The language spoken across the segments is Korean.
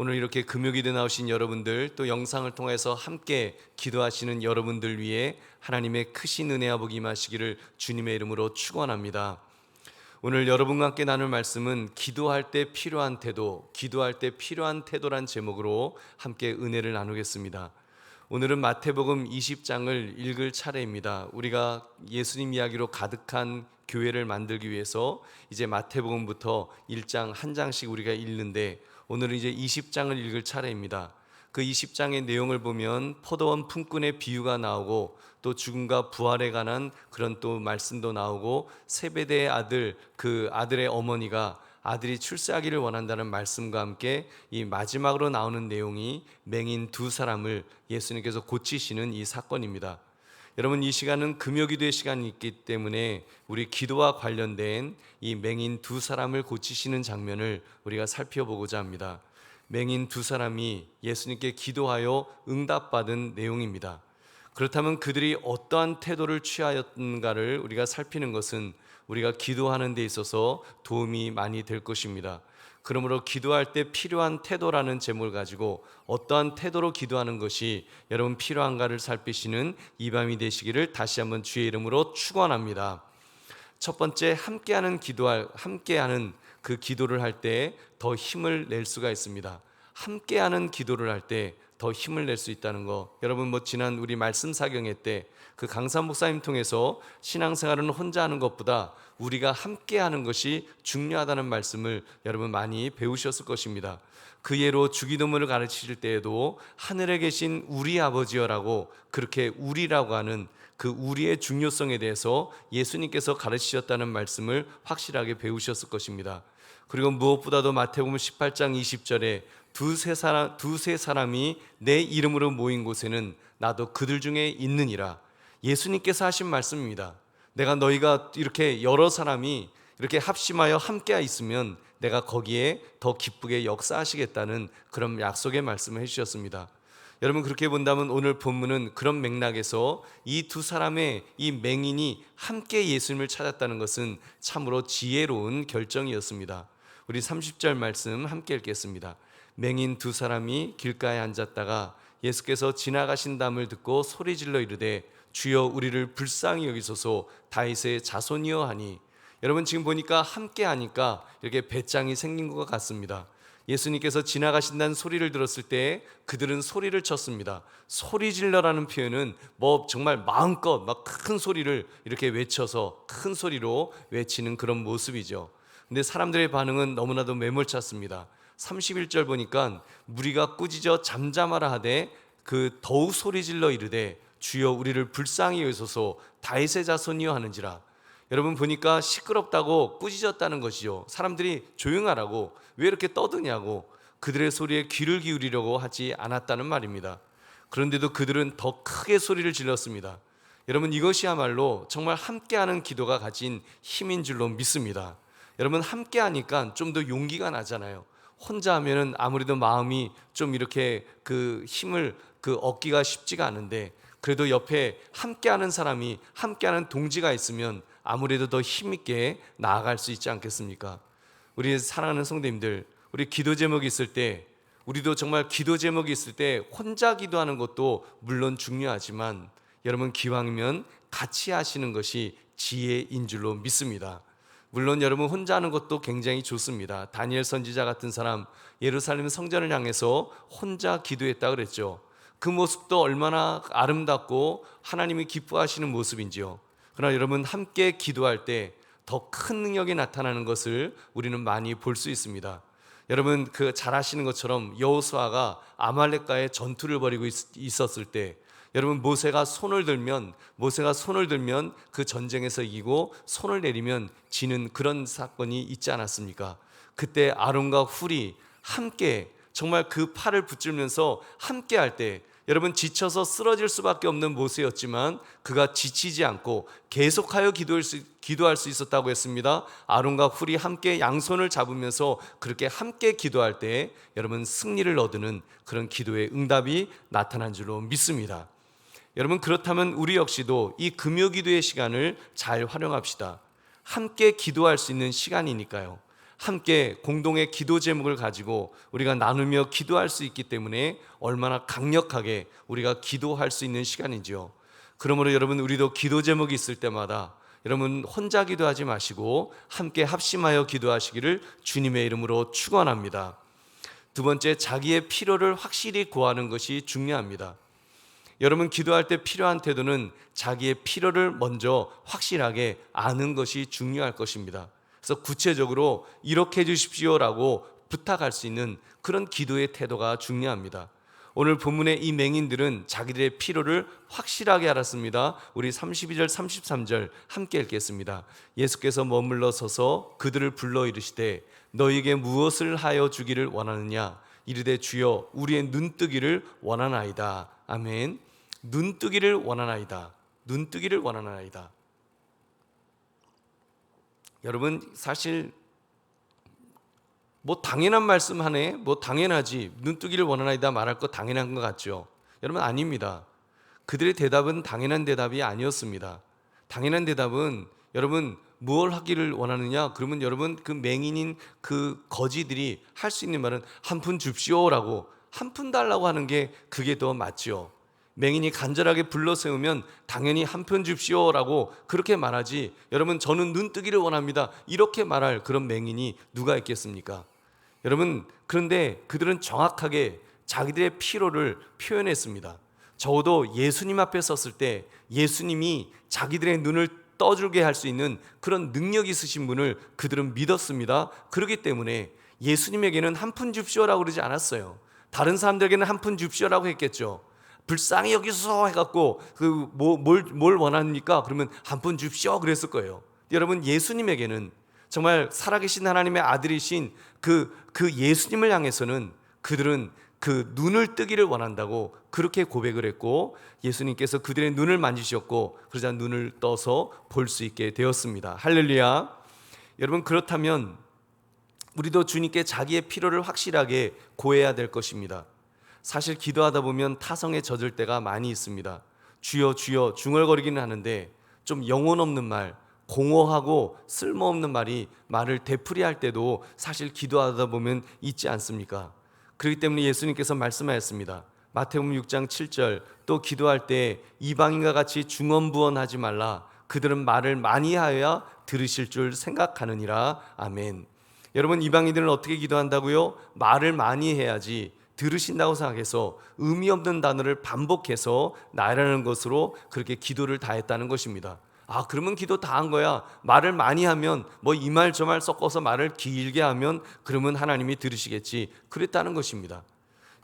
오늘 이렇게 금요기도에 나오신 여러분들, 또 영상을 통해서 함께 기도하시는 여러분들 위해 하나님의 크신 은혜와 복이 임하시기를 주님의 이름으로 축원합니다. 오늘 여러분과 함께 나눌 말씀은 기도할 때 필요한 태도, 기도할 때 필요한 태도란 제목으로 함께 은혜를 나누겠습니다. 오늘은 마태복음 20장을 읽을 차례입니다. 우리가 예수님 이야기로 가득한 교회를 만들기 위해서 이제 마태복음부터 1장 한 장씩 우리가 읽는데, 오늘은 이제 20장을 읽을 차례입니다. 그 20장의 내용을 보면 포도원 품꾼의 비유가 나오고, 또 죽음과 부활에 관한 그런 또 말씀도 나오고, 세베대의 아들, 그 아들의 어머니가 아들이 출세하기를 원한다는 말씀과 함께 이 마지막으로 나오는 내용이 맹인 두 사람을 예수님께서 고치시는 이 사건입니다. 여러분, 이 시간은 금요기도의 시간이 있기 때문에 우리 기도와 관련된 이 맹인 두 사람을 고치시는 장면을 우리가 살펴보고자 합니다. 맹인 두 사람이 예수님께 기도하여 응답받은 내용입니다. 그렇다면 그들이 어떠한 태도를 취하였는가를 우리가 살피는 것은 우리가 기도하는 데 있어서 도움이 많이 될 것입니다. 그러므로 기도할 때 필요한 태도라는 제목을 가지고 어떠한 태도로 기도하는 것이 여러분 필요한가를 살피시는 이 밤이 되시기를 다시 한번 주의 이름으로 축원합니다. 첫 번째, 함께하는 그 기도를 할 때 더 힘을 낼 수가 있습니다. 함께하는 기도를 할 때 더 힘을 낼 수 있다는 거, 여러분 지난 우리 말씀 사경회 때 그 강산 목사님 통해서 신앙생활은 혼자 하는 것보다 우리가 함께하는 것이 중요하다는 말씀을 여러분 많이 배우셨을 것입니다. 그 예로 주기도문을 가르치실 때에도 하늘에 계신 우리 아버지여라고, 그렇게 우리라고 하는 그 우리의 중요성에 대해서 예수님께서 가르치셨다는 말씀을 확실하게 배우셨을 것입니다. 그리고 무엇보다도 마태복음 18장 20절에 두세 사람이 내 이름으로 모인 곳에는 나도 그들 중에 있느니라, 예수님께서 하신 말씀입니다. 내가 너희가 이렇게 여러 사람이 이렇게 합심하여 함께 있으면 내가 거기에 더 기쁘게 역사하시겠다는 그런 약속의 말씀을 해주셨습니다. 여러분, 그렇게 본다면 오늘 본문은 그런 맥락에서 이 두 사람의 이 맹인이 함께 예수님을 찾았다는 것은 참으로 지혜로운 결정이었습니다. 우리 30절 말씀 함께 읽겠습니다. 맹인 두 사람이 길가에 앉았다가 예수께서 지나가신담을 듣고 소리질러 이르되 주여 우리를 불쌍히 여기소서 다윗의 자손이여 하니, 여러분 지금 보니까 함께 하니까 이렇게 배짱이 생긴 것 같습니다. 예수님께서 지나가신다는 소리를 들었을 때 그들은 소리를 쳤습니다. 소리질러라는 표현은 정말 마음껏 막 큰 소리를 이렇게 외쳐서 큰 소리로 외치는 그런 모습이죠. 근데 사람들의 반응은 너무나도 매몰찼습니다. 31절 보니까 무리가 꾸짖어 잠잠하라 하되 그 더욱 소리질러 이르되 주여 우리를 불쌍히 여기소서 다윗의 자손이여 하는지라. 여러분 보니까 시끄럽다고 꾸짖었다는 것이죠. 사람들이 조용하라고, 왜 이렇게 떠드냐고, 그들의 소리에 귀를 기울이려고 하지 않았다는 말입니다. 그런데도 그들은 더 크게 소리를 질렀습니다. 여러분, 이것이야말로 정말 함께하는 기도가 가진 힘인 줄로 믿습니다. 여러분, 함께하니까 좀 더 용기가 나잖아요. 혼자 하면은 아무래도 마음이 좀 이렇게 그 힘을 얻기가 쉽지가 않은데, 그래도 옆에 함께하는 사람이, 함께하는 동지가 있으면 아무래도 더 힘있게 나아갈 수 있지 않겠습니까? 우리 사랑하는 성도님들, 우리 기도 제목이 있을 때, 우리도 정말 기도 제목이 있을 때 혼자 기도하는 것도 물론 중요하지만 여러분 기왕이면 같이 하시는 것이 지혜인 줄로 믿습니다. 물론 여러분 혼자 하는 것도 굉장히 좋습니다. 다니엘 선지자 같은 사람, 예루살렘 성전을 향해서 혼자 기도했다 그랬죠. 그 모습도 얼마나 아름답고 하나님이 기뻐하시는 모습인지요. 그러나 여러분, 함께 기도할 때 더 큰 능력이 나타나는 것을 우리는 많이 볼 수 있습니다. 여러분 잘 아시는 것처럼 여호수아가 아말렉과의 전투를 벌이고 있었을 때, 여러분 모세가 손을 들면 그 전쟁에서 이기고 손을 내리면 지는 그런 사건이 있지 않았습니까? 그때 아론과 훌이 함께 정말 그 팔을 붙들면서 함께 할 때, 여러분 지쳐서 쓰러질 수밖에 없는 모세였지만 그가 지치지 않고 계속하여 기도할 수 있었다고 했습니다. 아론과 훌이 함께 양손을 잡으면서 그렇게 함께 기도할 때 여러분 승리를 얻는 그런 기도의 응답이 나타난 줄로 믿습니다. 여러분, 그렇다면 우리 역시도 이 금요 기도의 시간을 잘 활용합시다. 함께 기도할 수 있는 시간이니까요. 함께 공동의 기도 제목을 가지고 우리가 나누며 기도할 수 있기 때문에 얼마나 강력하게 우리가 기도할 수 있는 시간이지요. 그러므로 여러분, 우리도 기도 제목이 있을 때마다 여러분 혼자 기도하지 마시고 함께 합심하여 기도하시기를 주님의 이름으로 축원합니다. 두 번째, 자기의 필요를 확실히 구하는 것이 중요합니다. 여러분, 기도할 때 필요한 태도는 자기의 필요를 먼저 확실하게 아는 것이 중요할 것입니다. 그래서 구체적으로 이렇게 해주십시오라고 부탁할 수 있는 그런 기도의 태도가 중요합니다. 오늘 본문의 이 맹인들은 자기들의 필요를 확실하게 알았습니다. 우리 32절 33절 함께 읽겠습니다. 예수께서 머물러 서서 그들을 불러 이르시되 너희에게 무엇을 하여 주기를 원하느냐? 이르되 주여 우리의 눈뜨기를 원하나이다. 아멘. 눈뜨기를 원하나이다. 눈뜨기를 원하나이다. 여러분, 사실 당연한 말씀 하네, 당연하지, 눈뜨기를 원하나이다 말할 거 당연한 것 같죠? 여러분, 아닙니다. 그들의 대답은 당연한 대답이 아니었습니다. 당연한 대답은, 여러분, 무엇을 하기를 원하느냐? 그러면 여러분, 그 맹인인 그 거지들이 할 수 있는 말은 한 푼 줍시오라고, 한 푼 달라고 하는 게 그게 더 맞죠. 맹인이 간절하게 불러 세우면 당연히 한 푼 줍시오라고 그렇게 말하지, 여러분 저는 눈뜨기를 원합니다 이렇게 말할 그런 맹인이 누가 있겠습니까? 여러분, 그런데 그들은 정확하게 자기들의 필요를 표현했습니다. 적어도 예수님 앞에 섰을 때 예수님이 자기들의 눈을 떠주게 할 수 있는 그런 능력이 있으신 분을 그들은 믿었습니다. 그렇기 때문에 예수님에게는 한 푼 줍시오라고 그러지 않았어요. 다른 사람들에게는 한 푼 줍시오라고 했겠죠. 불쌍히 여기서 해갖고 뭘 원합니까? 그러면 한 푼 줍시오 그랬을 거예요. 여러분, 예수님에게는 정말 살아계신 하나님의 아들이신 그 예수님을 향해서는 그들은 그 눈을 뜨기를 원한다고 그렇게 고백을 했고, 예수님께서 그들의 눈을 만지셨고 그러자 눈을 떠서 볼 수 있게 되었습니다. 할렐루야. 여러분, 그렇다면 우리도 주님께 자기의 필요를 확실하게 고해야 될 것입니다. 사실 기도하다 보면 타성에 젖을 때가 많이 있습니다. 주여 주여 중얼거리기는 하는데 좀 영혼 없는 말, 공허하고 쓸모없는 말을 되풀이할 때도 사실 기도하다 보면 있지 않습니까? 그렇기 때문에 예수님께서 말씀하셨습니다. 마태복음 6장 7절, 또 기도할 때 이방인과 같이 중언부언하지 말라. 그들은 말을 많이 하여야 들으실 줄 생각하느니라. 아멘. 여러분, 이방인들은 어떻게 기도한다고요? 말을 많이 해야지 들으신다고 생각해서 의미 없는 단어를 반복해서 나라는 것으로 그렇게 기도를 다했다는 것입니다. 그러면 기도 다 한 거야. 말을 많이 하면 이 말 저 말 섞어서 말을 길게 하면 그러면 하나님이 들으시겠지. 그랬다는 것입니다.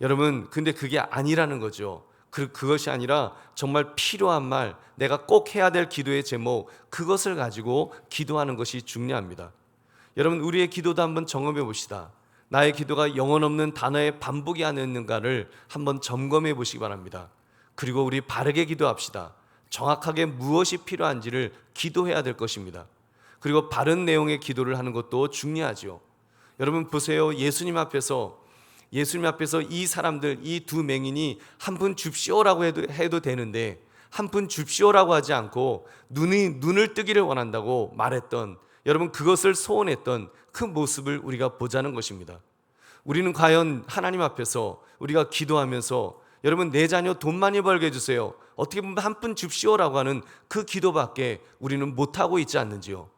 여러분, 근데 그게 아니라는 거죠. 그것이 아니라 정말 필요한 말, 내가 꼭 해야 될 기도의 제목, 그것을 가지고 기도하는 것이 중요합니다. 여러분, 우리의 기도도 한번 점검해 봅시다. 나의 기도가 영혼 없는 단어의 반복이 아니었는가를 한번 점검해 보시기 바랍니다. 그리고 우리 바르게 기도합시다. 정확하게 무엇이 필요한지를 기도해야 될 것입니다. 그리고 바른 내용의 기도를 하는 것도 중요하죠. 여러분 보세요. 예수님 앞에서 이 사람들, 이 두 맹인이 한 푼 줍시오라고 해도 되는데 한 푼 줍시오라고 하지 않고 눈을 뜨기를 원한다고 말했던, 여러분 그것을 소원했던 그 모습을 우리가 보자는 것입니다. 우리는 과연 하나님 앞에서 우리가 기도하면서 여러분 내 자녀 돈 많이 벌게 해주세요, 어떻게 보면 한 푼 줍시오라고 하는 그 기도밖에 우리는 못하고 있지 않는지요?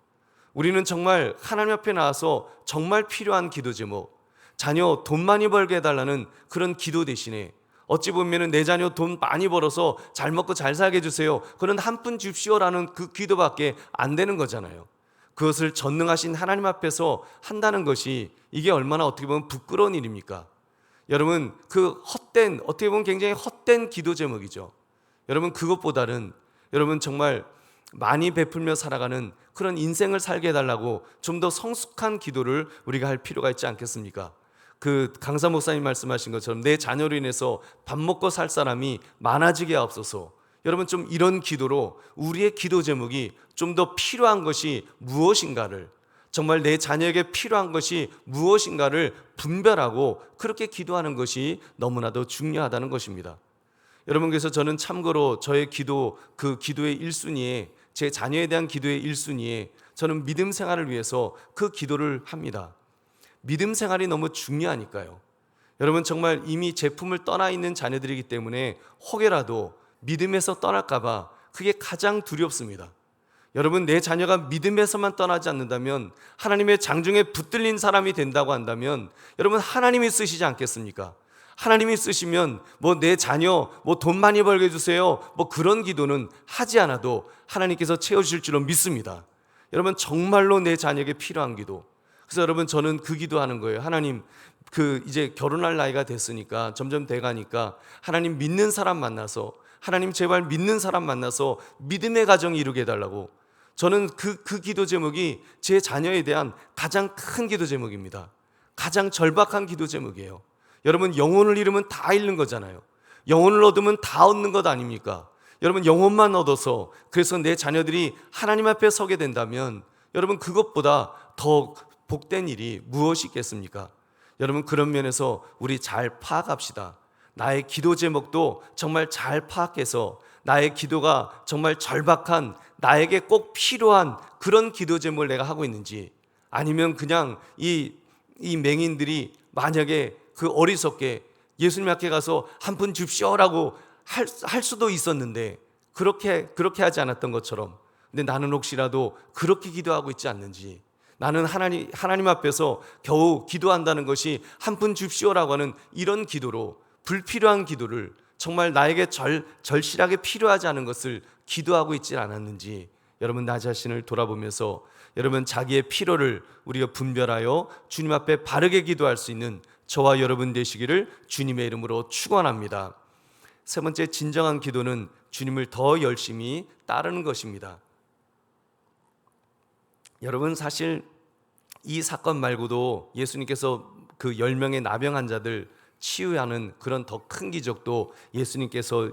우리는 정말 하나님 앞에 나와서 정말 필요한 기도 제목, 자녀 돈 많이 벌게 해달라는 그런 기도 대신에 어찌 보면 내 자녀 돈 많이 벌어서 잘 먹고 잘 살게 해주세요, 그런 한 푼 줍시오라는 그 기도밖에 안 되는 거잖아요. 그것을 전능하신 하나님 앞에서 한다는 것이 이게 얼마나 어떻게 보면 부끄러운 일입니까? 여러분, 그 어떻게 보면 굉장히 헛된 기도 제목이죠. 여러분, 그것보다는 여러분 정말 많이 베풀며 살아가는 그런 인생을 살게 해달라고 좀 더 성숙한 기도를 우리가 할 필요가 있지 않겠습니까? 그 강사 목사님 말씀하신 것처럼 내 자녀로 인해서 밥 먹고 살 사람이 많아지게 하옵소서. 여러분, 좀 이런 기도로 우리의 기도 제목이 좀 더 필요한 것이 무엇인가를, 정말 내 자녀에게 필요한 것이 무엇인가를 분별하고 그렇게 기도하는 것이 너무나도 중요하다는 것입니다. 여러분, 그래서 저는 참고로 저의 기도, 그 기도의 1순위에, 제 자녀에 대한 기도의 1순위에 저는 믿음 생활을 위해서 그 기도를 합니다. 믿음 생활이 너무 중요하니까요. 여러분 정말 이미 제품을 떠나 있는 자녀들이기 때문에 혹여라도 믿음에서 떠날까 봐 그게 가장 두렵습니다. 여러분 내 자녀가 믿음에서만 떠나지 않는다면, 하나님의 장중에 붙들린 사람이 된다고 한다면 여러분 하나님이 쓰시지 않겠습니까? 하나님이 쓰시면 뭐 내 자녀 뭐 돈 많이 벌게 해주세요 뭐 그런 기도는 하지 않아도 하나님께서 채워주실 줄로 믿습니다. 여러분 정말로 내 자녀에게 필요한 기도. 그래서 여러분 저는 그 기도하는 거예요. 하나님, 이제 결혼할 나이가 됐으니까, 점점 돼가니까 하나님 믿는 사람 만나서, 하나님 제발 믿는 사람 만나서 믿음의 가정 이루게 해달라고. 저는 그 기도 제목이 제 자녀에 대한 가장 큰 기도 제목입니다. 가장 절박한 기도 제목이에요. 여러분 영혼을 잃으면 다 잃는 거잖아요. 영혼을 얻으면 다 얻는 것 아닙니까? 여러분 영혼만 얻어서 그래서 내 자녀들이 하나님 앞에 서게 된다면 여러분 그것보다 더 복된 일이 무엇이 있겠습니까? 여러분 그런 면에서 우리 잘 파악합시다. 나의 기도 제목도 정말 잘 파악해서 나의 기도가 정말 절박한, 나에게 꼭 필요한 그런 기도 제목을 내가 하고 있는지, 아니면 그냥 이 맹인들이 만약에 그 어리석게 예수님 앞에 가서 한 푼 줍시오라고 할 수도 있었는데 그렇게 하지 않았던 것처럼, 근데 나는 혹시라도 그렇게 기도하고 있지 않는지, 나는 하나님 앞에서 겨우 기도한다는 것이 한 푼 줍시오라고 하는 이런 기도로, 불필요한 기도를, 정말 나에게 절실하게 필요하지 않은 것을 기도하고 있지 않았는지, 여러분 나 자신을 돌아보면서 여러분 자기의 필요를 우리가 분별하여 주님 앞에 바르게 기도할 수 있는 저와 여러분 되시기를 주님의 이름으로 축원합니다. 세 번째, 진정한 기도는 주님을 더 열심히 따르는 것입니다. 여러분 사실 이 사건 말고도 예수님께서 그 10명의 나병 환자들 치유하는 그런 더 큰 기적도 예수님께서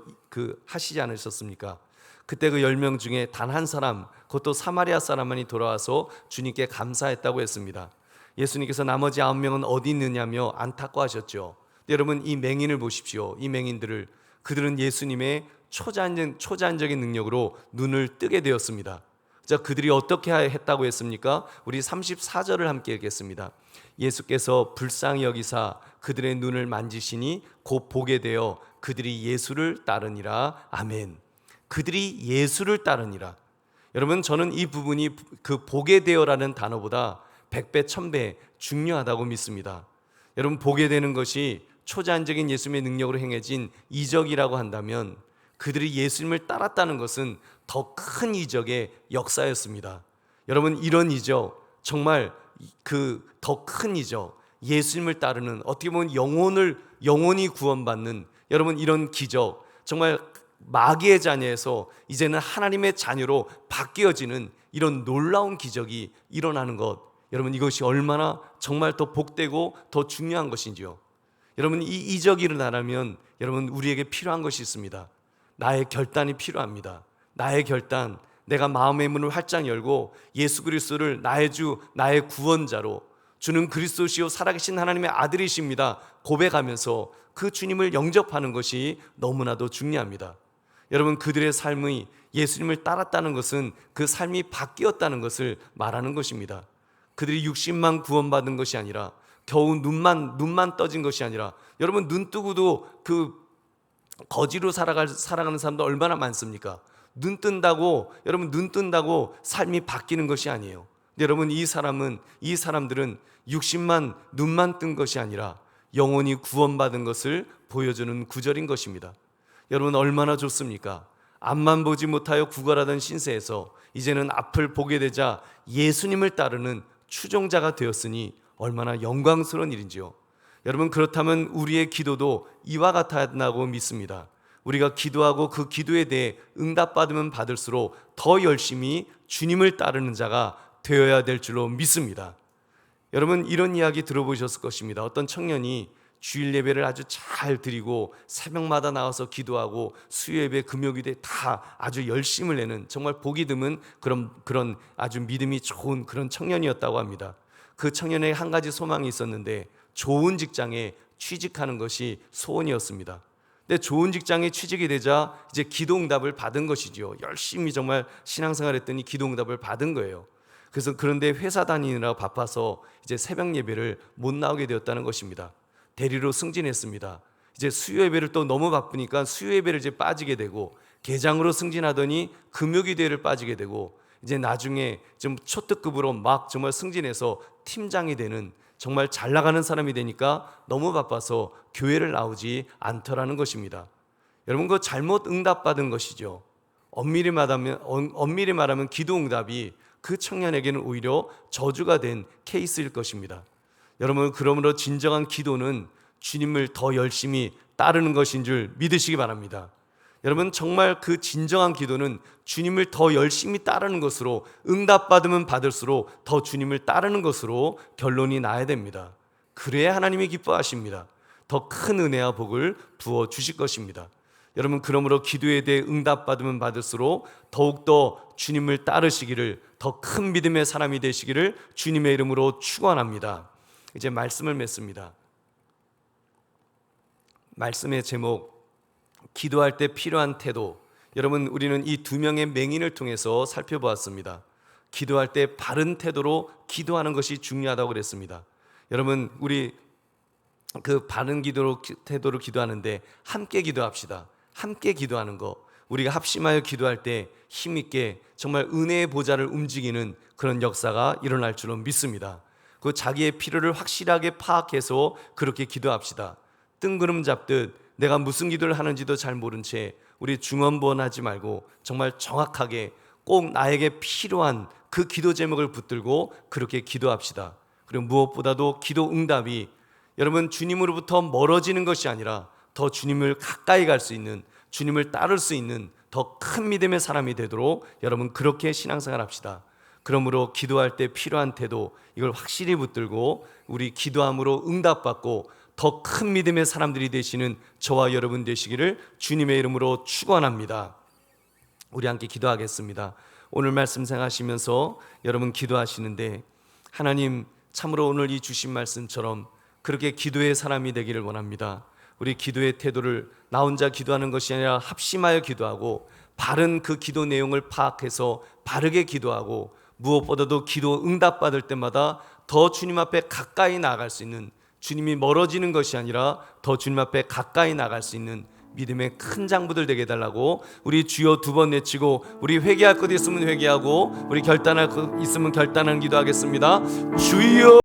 하시지 않으셨습니까? 그때 그 10명 중에 단 한 사람, 그것도 사마리아 사람만이 돌아와서 주님께 감사했다고 했습니다. 예수님께서 나머지 9명은 어디 있느냐며 안타까워하셨죠. 여러분 이 맹인을 보십시오. 이 맹인들을, 그들은 예수님의 초자연적인 능력으로 눈을 뜨게 되었습니다. 자, 그들이 어떻게 했다고 했습니까? 우리 34절을 함께 읽겠습니다. 예수께서 불쌍히 여기사 그들의 눈을 만지시니 곧 보게 되어 그들이 예수를 따르니라. 아멘. 그들이 예수를 따르니라. 여러분 저는 이 부분이 그 보게 되어라는 단어보다 100배 1000배 중요하다고 믿습니다. 여러분 보게 되는 것이 초자연적인 예수님의 능력으로 행해진 이적이라고 한다면, 그들이 예수님을 따랐다는 것은 더 큰 이적의 역사였습니다. 여러분 이런 이적, 정말 그 더 큰 이적, 예수님을 따르는, 어떻게 보면 영혼이 구원받는 여러분 이런 기적, 정말 마귀의 자녀에서 이제는 하나님의 자녀로 바뀌어지는 이런 놀라운 기적이 일어나는 것, 여러분 이것이 얼마나 정말 더 복되고 더 중요한 것인지요. 여러분 이 이적이 일어나려면 여러분 우리에게 필요한 것이 있습니다. 나의 결단이 필요합니다. 나의 결단, 내가 마음의 문을 활짝 열고 예수 그리스도를 나의 주, 나의 구원자로, 주는 그리스도시요 살아계신 하나님의 아들이십니다 고백하면서 그 주님을 영접하는 것이 너무나도 중요합니다. 여러분 그들의 삶이 예수님을 따랐다는 것은 그 삶이 바뀌었다는 것을 말하는 것입니다. 그들이 육신만 구원받은 것이 아니라, 겨우 눈만 떠진 것이 아니라, 여러분 눈 뜨고도 그 거지로 살아가는 사람도 얼마나 많습니까? 눈 뜬다고 삶이 바뀌는 것이 아니에요. 근데 여러분 이 사람들은 육신만, 눈만 뜬 것이 아니라 영혼이 구원받은 것을 보여주는 구절인 것입니다. 여러분 얼마나 좋습니까? 앞만 보지 못하여 구걸하던 신세에서 이제는 앞을 보게 되자 예수님을 따르는 추종자가 되었으니 얼마나 영광스러운 일인지요. 여러분 그렇다면 우리의 기도도 이와 같다고 믿습니다. 우리가 기도하고 그 기도에 대해 응답받으면 받을수록 더 열심히 주님을 따르는 자가 되어야 될 줄로 믿습니다. 여러분 이런 이야기 들어보셨을 것입니다. 어떤 청년이 주일 예배를 아주 잘 드리고 새벽마다 나와서 기도하고 수요예배, 금요기도에 다 아주 열심을 내는, 정말 보기 드문 그런 아주 믿음이 좋은 그런 청년이었다고 합니다. 그 청년의 한 가지 소망이 있었는데 좋은 직장에 취직하는 것이 소원이었습니다. 근데 좋은 직장에 취직이 되자 이제 기도 응답을 받은 것이죠. 열심히 정말 신앙생활 했더니 기도 응답을 받은 거예요. 그래서 그런데 회사 다니느라 바빠서 이제 새벽 예배를 못 나오게 되었다는 것입니다. 대리로 승진했습니다. 이제 수요 예배를 또 너무 바쁘니까 수요 예배를 이제 빠지게 되고, 계장으로 승진하더니 금요기도회를 빠지게 되고, 이제 나중에 좀 초특급으로 막 정말 승진해서 팀장이 되는 정말 잘 나가는 사람이 되니까 너무 바빠서 교회를 나오지 않더라는 것입니다. 여러분, 그거 잘못 응답받은 것이죠. 엄밀히 말하면 기도 응답이 그 청년에게는 오히려 저주가 된 케이스일 것입니다. 여러분, 그러므로 진정한 기도는 주님을 더 열심히 따르는 것인 줄 믿으시기 바랍니다. 여러분, 정말 그 진정한 기도는 주님을 더 열심히 따르는 것으로, 응답받으면 받을수록 더 주님을 따르는 것으로 결론이 나야 됩니다. 그래야 하나님이 기뻐하십니다. 더 큰 은혜와 복을 부어 주실 것입니다. 여러분, 그러므로 기도에 대해 응답받으면 받을수록 더욱더 주님을 따르시기를, 더 큰 믿음의 사람이 되시기를 주님의 이름으로 축원합니다. 이제 말씀을 맺습니다. 말씀의 제목, 기도할 때 필요한 태도. 여러분, 우리는 이 두 명의 맹인을 통해서 살펴보았습니다. 기도할 때 바른 태도로 기도하는 것이 중요하다고 그랬습니다. 여러분, 우리 그 바른 태도로 기도하는데 함께 기도합시다. 함께 기도하는 거, 우리가 합심하여 기도할 때 힘있게 정말 은혜의 보좌를 움직이는 그런 역사가 일어날 줄로 믿습니다. 그 자기의 필요를 확실하게 파악해서 그렇게 기도합시다. 뜬구름 잡듯 내가 무슨 기도를 하는지도 잘 모른 채 우리 중언부언하지 말고 정말 정확하게 꼭 나에게 필요한 그 기도 제목을 붙들고 그렇게 기도합시다. 그리고 무엇보다도 기도 응답이 여러분 주님으로부터 멀어지는 것이 아니라 더 주님을 가까이 갈 수 있는, 주님을 따를 수 있는 더 큰 믿음의 사람이 되도록 여러분 그렇게 신앙생활 합시다. 그러므로 기도할 때 필요한 태도, 이걸 확실히 붙들고 우리 기도함으로 응답받고 더 큰 믿음의 사람들이 되시는 저와 여러분 되시기를 주님의 이름으로 축원합니다. 우리 함께 기도하겠습니다. 오늘 말씀 생각하시면서 여러분 기도하시는데 하나님, 참으로 오늘 이 주신 말씀처럼 그렇게 기도의 사람이 되기를 원합니다. 우리 기도의 태도를 나 혼자 기도하는 것이 아니라 합심하여 기도하고 바른 그 기도 내용을 파악해서 바르게 기도하고 무엇보다도 기도 응답받을 때마다 더 주님 앞에 가까이 나아갈 수 있는, 주님이 멀어지는 것이 아니라 더 주님 앞에 가까이 나갈 수 있는 믿음의 큰 장부들 되게 해달라고 우리 주여 두 번 외치고, 우리 회개할 것 있으면 회개하고 우리 결단할 것 있으면 결단하는 기도하겠습니다. 주여.